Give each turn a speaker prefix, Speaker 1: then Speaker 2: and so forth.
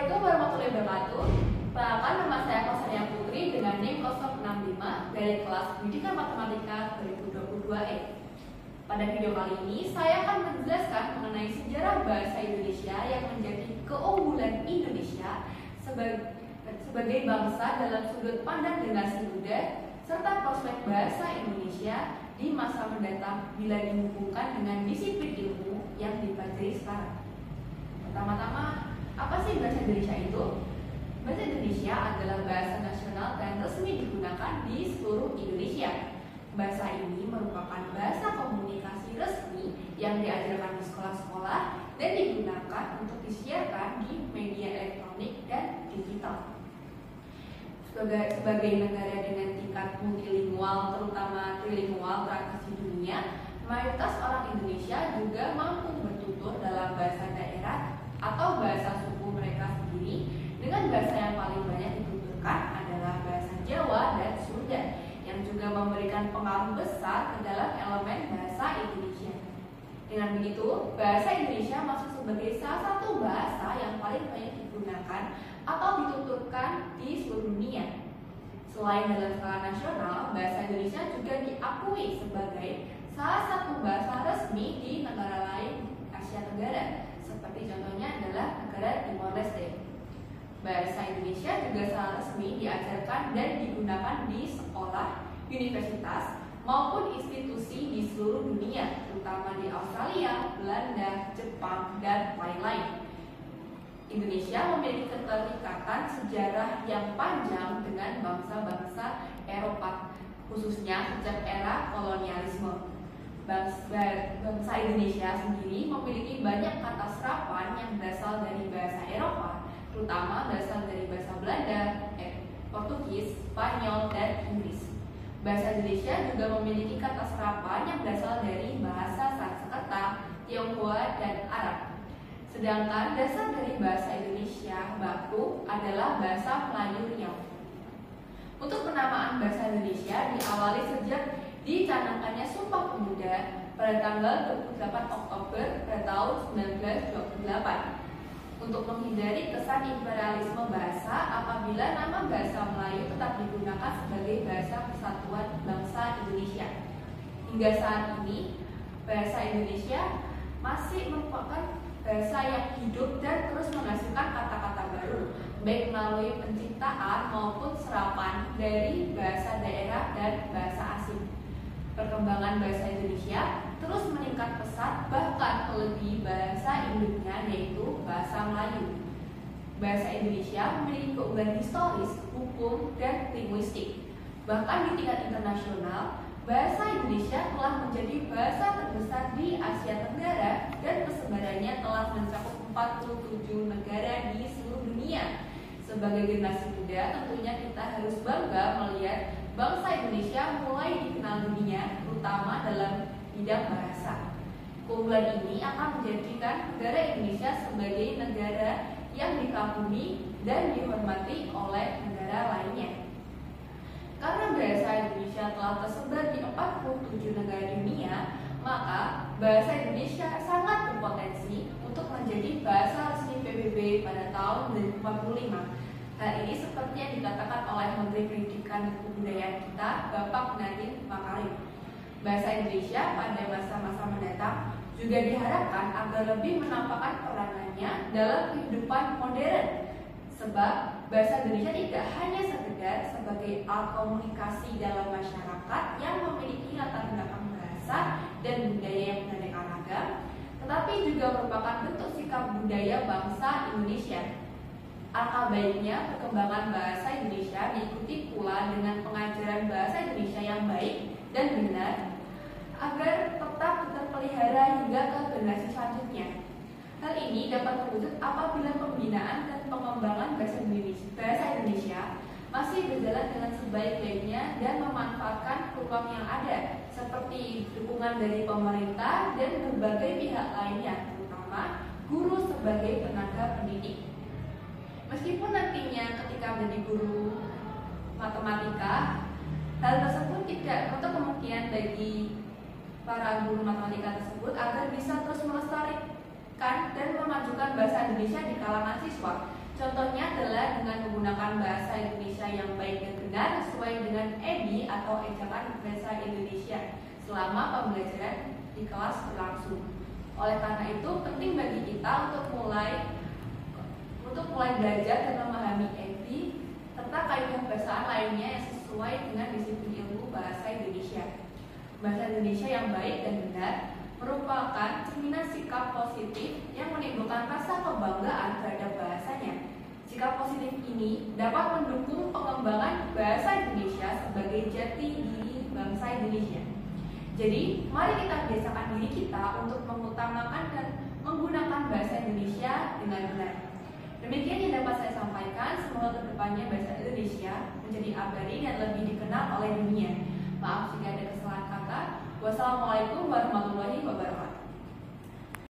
Speaker 1: Assalamualaikum warahmatullahi wabarakatuh. Perkenalkan, nama saya Kosania Putri dengan NIM 065 dari kelas Pendidikan Matematika 2022E. Pada video kali ini, saya akan menjelaskan mengenai sejarah bahasa Indonesia yang menjadi keunggulan Indonesia sebagai bangsa dalam sudut pandang generasi muda, serta prospek bahasa Indonesia di masa mendatang bila dihubungkan dengan disiplin ilmu yang dipelajari sekarang. Pertama-tama, apa sih bahasa Indonesia itu? Bahasa Indonesia adalah bahasa nasional dan resmi digunakan di seluruh Indonesia. Bahasa ini merupakan bahasa komunikasi resmi yang diajarkan di sekolah-sekolah dan digunakan untuk disiarkan di media elektronik dan digital. Sebagai negara dengan tingkat multilingual, terutama trilingual teratas di dunia, mayoritas orang Indonesia juga mampu bertutur dalam bahasa daerah atau bahasa suku mereka sendiri, dengan bahasa yang paling banyak dituturkan adalah bahasa Jawa dan Sunda, yang juga memberikan pengaruh besar ke dalam elemen bahasa Indonesia. Dengan begitu, bahasa Indonesia masuk sebagai salah satu bahasa yang paling banyak digunakan atau dituturkan di seluruh dunia. Selain dalam skala nasional, bahasa Indonesia juga diakui sebagai salah satu bahasa resmi di negara lain Asia Tenggara, seperti contohnya adalah negara Timor Leste. Bahasa Indonesia juga secara resmi diajarkan dan digunakan di sekolah, universitas, maupun institusi di seluruh dunia, terutama di Australia, Belanda, Jepang, dan lain-lain. Indonesia memiliki keterikatan sejarah yang panjang dengan bangsa-bangsa Eropa, khususnya sejak era kolonialisme. Bangsa Indonesia sendiri memiliki banyak kata serapan yang berasal dari bahasa Eropa, terutama berasal dari bahasa Belanda, Portugis, Spanyol, dan Inggris. Bahasa Indonesia juga memiliki kata serapan yang berasal dari bahasa Sanskerta, Tionghoa, dan Arab. Sedangkan dasar dari bahasa Indonesia baku adalah bahasa Melayu Riau. Untuk penamaan bahasa Indonesia diawali sejak dicanangkannya Sumpah Pemuda pada tanggal 28 Oktober pada tahun 1928 untuk menghindari kesan imperialisme bahasa apabila nama bahasa Melayu tetap digunakan sebagai bahasa persatuan bangsa Indonesia. Hingga saat ini, bahasa Indonesia masih merupakan bahasa yang hidup dan terus menghasilkan kata-kata baru, baik melalui penciptaan maupun serapan dari bahasa daerah dan bahasa asing. Perkembangan bahasa Indonesia terus meningkat pesat, bahkan melebihi bahasa induknya, yaitu bahasa Melayu. Bahasa Indonesia memiliki keunggulan historis, hukum, dan linguistik. Bahkan di tingkat internasional, bahasa Indonesia telah menjadi bahasa terbesar di Asia Tenggara dan persebarannya telah mencakup 47 negara di seluruh dunia. Sebagai generasi muda, tentunya kita harus bangga melihat bangsa Indonesia mulai dikenal dunia, terutama dalam bidang bahasa. Keunggulan ini akan menjadikan negara Indonesia sebagai negara yang dikagumi dan dihormati oleh negara lainnya. Karena bahasa Indonesia telah tersebar di 47 negara dunia, maka bahasa Indonesia sangat berpotensi untuk menjadi bahasa resmi PBB pada tahun 2045. Hal ini seperti yang dikatakan oleh Menteri Pendidikan dan Kebudayaan kita, Bapak Nadiem Makarim. Bahasa Indonesia pada masa-masa mendatang juga diharapkan agar lebih menampakkan peranannya dalam kehidupan modern. Sebab bahasa Indonesia tidak hanya sekedar sebagai alat komunikasi dalam masyarakat yang memiliki latar belakang bahasa dan budaya yang beraneka ragam, tetapi juga merupakan bentuk sikap budaya bangsa Indonesia. Alangkah baiknya perkembangan bahasa Indonesia diikuti pula dengan pengajaran bahasa Indonesia yang baik dan benar, agar tetap terpelihara hingga ke generasi selanjutnya. Hal ini dapat terwujud apabila pembinaan dan pengembangan bahasa Indonesia masih berjalan dengan sebaik-baiknya dan memanfaatkan peluang yang ada, seperti dukungan dari pemerintah dan berbagai pihak lainnya, terutama guru sebagai tenaga pendidik. Meskipun nantinya ketika menjadi guru matematika, hal tersebut tidak menutup kemungkinan bagi para guru matematika tersebut agar bisa terus melestarikan dan memajukan bahasa Indonesia di kalangan siswa. Contohnya adalah dengan menggunakan bahasa Indonesia yang baik dan benar sesuai dengan EBI atau Ejaan Bahasa Indonesia selama pembelajaran di kelas berlangsung. Oleh karena itu, penting bagi kita untuk mulai belajar dan memahami EBI serta kaidah bahasaan lainnya yang sesuai dengan disiplin ilmu bahasa Indonesia. Bahasa Indonesia yang baik dan benar merupakan cerminan sikap positif yang menimbulkan rasa kebanggaan terhadap bahasanya. Sikap positif ini dapat mendukung pengembangan bahasa Indonesia sebagai jati diri bangsa Indonesia. Jadi, mari kita biasakan diri kita untuk mengutamakan dan menggunakan bahasa Indonesia dengan benar. Demikian yang dapat saya sampaikan. Semoga kedepannya bahasa Indonesia menjadi abadi dan lebih dikenal oleh dunia. Maaf jika ada kesalahan kata. Wassalamualaikum warahmatullahi wabarakatuh.